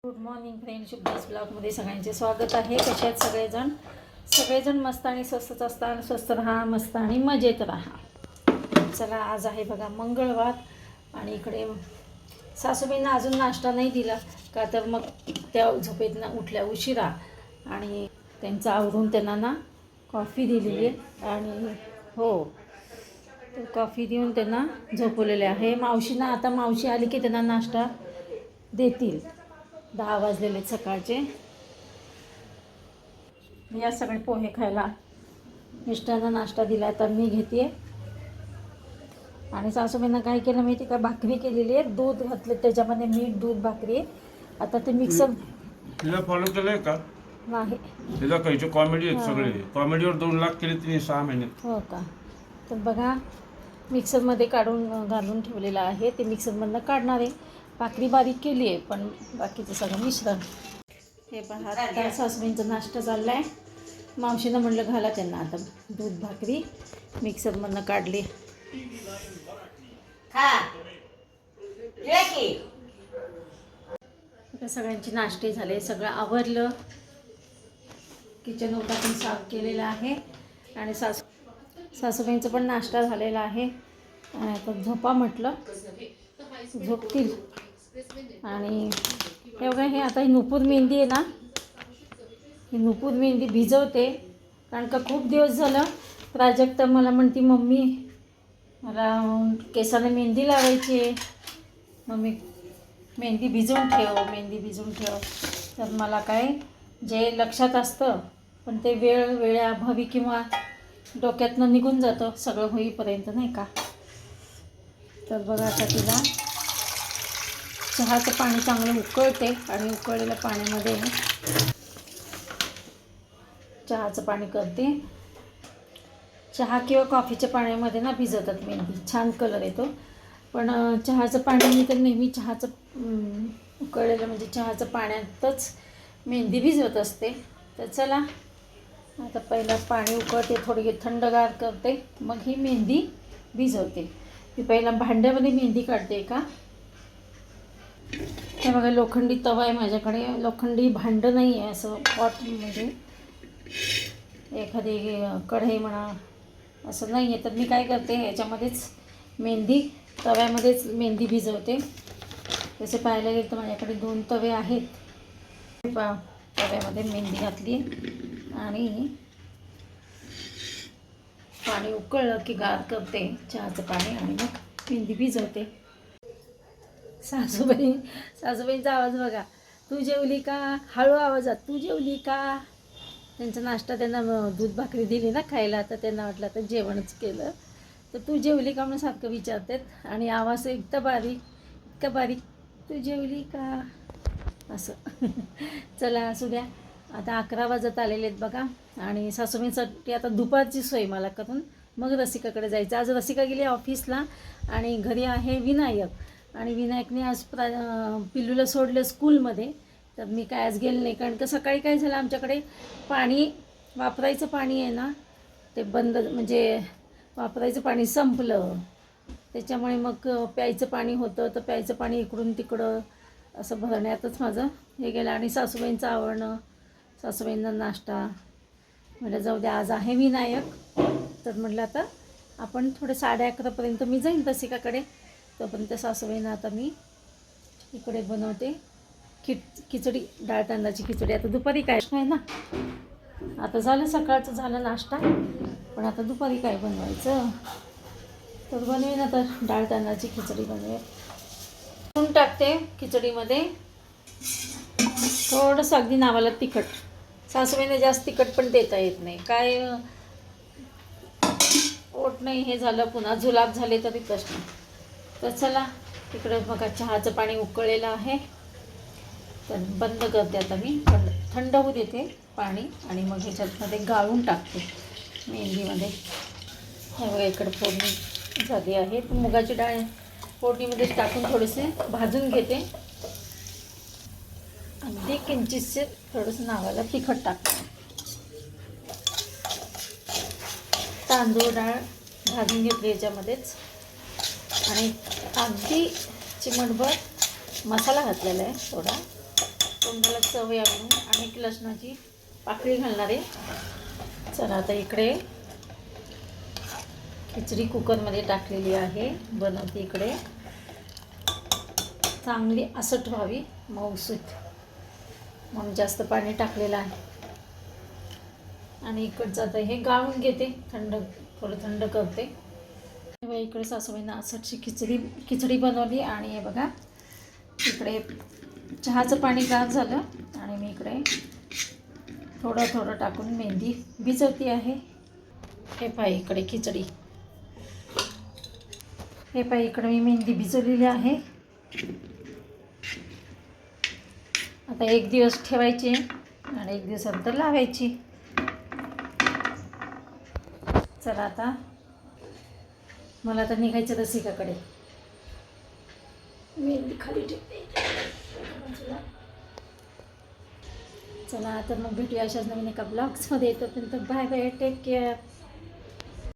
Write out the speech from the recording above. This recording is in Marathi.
गुड मॉर्निंग फ्रेंड्स, शुभ्राज ब्लॉगमध्ये सगळ्यांचे स्वागत आहे. कसे आहेत सगळेजण मस्त आणि स्वस्तच असतात. स्वस्थ राहा, मस्त आणि मजेत राहा. चला, आज आहे बघा मंगळवार आणि इकडे सासूबाईंना अजून नाश्ता नाही दिला का, तर मग त्या झोपेतनं उठल्या उशिरा आणि त्यांचं आवरून त्यांना ना कॉफी दिलेली आहे. आणि हो, तर कॉफी देऊन त्यांना झोपवलेले आहे. आता मावशी आली की त्यांना नाश्ता देतील. 10 वाजलेले सकाळचे. या सगळे पोहे खायला मिस्टरांना नाश्ता दिला, तर मी घेते. आणि सासूबाईंना काय केलं माहिती का, भाकरी केलेली आहे, दूध घातले त्याच्यामध्ये, मीठ दूध भाकरी. आता ते मिक्सर तिला फॉलो केलंय का नाही. तिला काहीचे कॉमेडी आहेत सगळे. कॉमेडीवर 2 लाख केले तिने 6 महिन्यात. हो का? तर बघा, मिक्सरमध्ये काढून घालून ठेवलेलं आहे. ते मिक्सरमधनं काढणार आहे. भाकरी बारीक केली आहे, पण बाकीचं सगळं मिश्रण. हे पहा, आता सासूबाईंचा नाश्ता चालला आहे. मावशीनं म्हणलं घाला त्यांना. आता दूध भाकरी मिक्सरमधनं काढली. आता सगळ्यांचे नाश्ते झाले, सगळं आवरलं. किचन ओटा पण साफ केलेला आहे आणि सासूबाईंचा पण नाश्ता झालेला आहे. आता झोपा म्हटलं, झोपतील. आणि एवढं हे आता ही नुपूर मेहंदी आहे ना, ही नुपूर मेहंदी भिजवते. कारण का खूप दिवस झालं प्राजक्ता मला म्हणती, मम्मी मला केसाला मेहंदी लावायची आहे, मम्मी मेहंदी भिजवून ठेव. तर मला काय जे लक्षात असतं, पण ते वेळेअभावी किंवा डोक्यातनं निघून जातं सगळं होईपर्यंत, नाही का. तर बघा, आता तिला चहाचं पाणी चांगलं उकळते आणि उकळलेल्या पाण्यामध्ये चहाचं पाणी करते. चहा किंवा कॉफीच्या पाण्यामध्ये ना भिजवतात मेहंदी, छान कलर येतो. पण चहाचं पाणी मी तर नेहमी उकळलेलं म्हणजे चहाचं पाण्यातच मेहंदी भिजवत असते. तर चला, आता पहिला पाणी उकळते, थोडी थंडगार करते, मग ही मेहंदी भिजवते. मी पहिला भांड्यामध्ये मेहंदी काढते का. हे बघा, लोखंडी तवा आहे माझ्याकडे. लोखंडी भांडं नाही आहे, असं पॉट म्हणजे एखादी कढई म्हणा असं नाही आहे. तर मी काय करते, याच्यामध्येच तव्यामध्येच मेहंदी भिजवते. तसे पाहायला गेलं तर माझ्याकडे 2 तवे आहेत. तव्यामध्ये मेहंदी घातली आणि पाणी उकळलं की गार करते चहाचं पाणी आणि मग मेहंदी भिजवते. सासूबाईंचा आवाज बघा, तू जेवली का, हळू आवाजात, तू जेवली का. त्यांचा नाश्ता त्यांना दूध भाकरी दिली ना खायला, तर त्यांना वाटलं तर जेवणच केलं. तर तू जेवली का म्हणून सारखं विचारतात. आणि आवाज इतका बारीक, तू जेवली का असं. चला, असू द्या. आता 11 वाजत आलेले आहेत बघा. आणि सासूबाईंसाठी आता दुपारची सोय मला करून मग रसिकाकडे जायचं. आज रसिका गेली ऑफिसला आणि घरी आहे विनायक. आणि विनायकने आज पिल्लूला सोडलं स्कूलमध्ये. तर मी काय आज गेले नाही, कारण का सकाळी काय झालं, आमच्याकडे वापरायचं पाणी आहे ना, ते बंद, म्हणजे वापरायचं पाणी संपलं. त्याच्यामुळे मग प्यायचं पाणी होतं, तर प्यायचं पाणी इकडून तिकडं असं भरण्यातच माझं हे गेलं. आणि सासूबाईंचं आवडणं, सासूबाईंना नाश्ता म्हटलं जाऊ द्या, आज आहे विनायक. तर म्हटलं आता आपण थोडे 11:30पर्यंत मी जाईन रसिकाकडे. तोपर्यंत सासूबाईंना आता मी इकडे बनवते खिचडी, डाळ तांदळाची खिचडी. आता दुपारी काय आहे ना, आता झालं सकाळचं झालं नाश्ता, पण आता दुपारी काय बनवायचं. तर बनवेन आता डाळ तांदळाची खिचडी बनवेन. टाकते खिचडीमध्ये थोडंसं, अगदी नावाला तिखट. सासूबाईंना जास्त तिखट पण देता येत नाही, काय पोट नाही हे झालं, पुन्हा जुलाब झाले तरी प्रश्न. तर चला, तिकडे बघा चहाचं पाणी उकळलेलं आहे. तर बंद करते आता मी, थंड होऊ देते पाणी आणि मग ह्याच्यामध्ये गाळून टाकते मेहंदीमध्ये. हे बघा, इकडे फोडणी झाली आहे. मुगाची डाळ फोडणीमध्ये टाकून थोडेसे भाजून घेते. अगदी किंचितसे थोडंसं नावाला तिखट टाकते. तांदूळ डाळ भाजून घेतली याच्यामध्येच. आणि अगदी चिमटभर मसाला घातलेला आहे थोडा. चव यावी म्हणून आणि एक लसणाची पाकळी घालणार आहे. चला आता इकडे खिचडी कुकरमध्ये टाकलेली आहे, बनवते इकडे. चांगली असट व्हावी, मऊसूत, म्हणून जास्त पाणी टाकलेलं आहे. आणि इकडचं आता हे गाळून घेते, थोडं थंड करते. तेव्हा इकडे सासूबाईंना असटची खिचडी बनवली. आणि हे बघा इकडे चहाचं पाणी गार झालं आणि मी इकडे थोडं टाकून मेहंदी भिजवती आहे. हे पाय इकडे खिचडी, हे पाय इकडे मी मेहंदी भिजवलेली आहे. आता एक दिवस ठेवायची आणि एक दिवसानंतर लावायची. चला आता मला आता निघायचं रसिकाकडे. मेहंदी खाली ठेवते. चला तर मग भेटूया अशाच नवीन एका ब्लॉग्समध्ये. तोपर्यंत बाय बाय, टेक केअर.